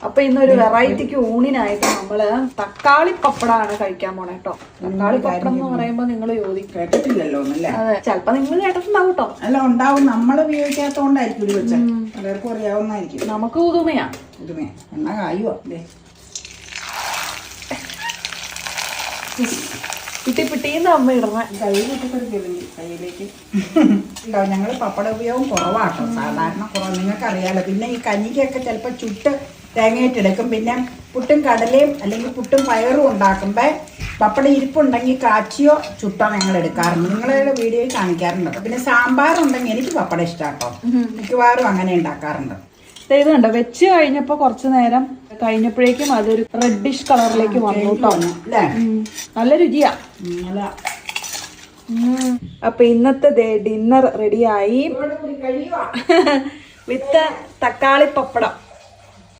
അപ്പൊ ഇന്നൊരു വെറൈറ്റിക്ക് ഊണിനായിട്ട് നമ്മള് തക്കാളി പപ്പടമാണ് കഴിക്കാൻ പോണേ കേട്ടോ. തക്കാളി പപ്പടം എന്ന് പറയുമ്പോ നിങ്ങൾ ചോദിക്കും കേട്ടിട്ടില്ലല്ലോ ഒന്നല്ലേ? അതെ, ചിലപ്പോ നിങ്ങൾ കേട്ടിട്ടുണ്ടാവും കേട്ടോ. അല്ല ഉണ്ടാവും, നമ്മൾ ഉപയോഗിക്കാത്തോണ്ടായിരിക്കും ഇത് വെച്ച. പലർക്കും അറിയാവുന്നതായിരിക്കും. നമുക്ക് പുതുമയാ. പുതുമയാ. എണ്ണ കായുവാ പിട്ടിന്ന് അമ്മ ഇടണ കയ്യിലേക്ക് ഉണ്ടാവും. ഞങ്ങൾ പപ്പട ഉപയോഗം കുറവാട്ടോ, സാധാരണ കുറവ്. നിങ്ങൾക്ക് അറിയാലോ. പിന്നെ ഈ കഞ്ഞിക്കൊക്കെ ചിലപ്പോൾ ചുട്ട് തേങ്ങയിട്ടെടുക്കും. പിന്നെ പുട്ടും കടലയും അല്ലെങ്കിൽ പുട്ടും പയറും ഉണ്ടാക്കുമ്പോൾ പപ്പട ഇരിപ്പുണ്ടെങ്കിൽ കാച്ചിയോ ചുട്ടോ ഞങ്ങൾ എടുക്കാറുണ്ട്. നിങ്ങളുടെ വീഡിയോയിൽ കാണിക്കാറുണ്ട്. പിന്നെ സാമ്പാറുണ്ടെങ്കിൽ എനിക്ക് പപ്പട ഇഷ്ടാട്ടോ, മിക്കവാറും അങ്ങനെ ഉണ്ടാക്കാറുണ്ട്. ഇത് കണ്ടോ, വെച്ച് കഴിഞ്ഞപ്പോ കുറച്ചു നേരം കഴിഞ്ഞപ്പോഴേക്കും അതൊരു റെഡിഷ് കളറിലേക്ക് വന്നു കേട്ടോ. നല്ല രുചിയാ. അപ്പൊ ഇന്നത്തെ ഡിന്നർ റെഡിയായി വിത്ത് തക്കാളി പപ്പടം.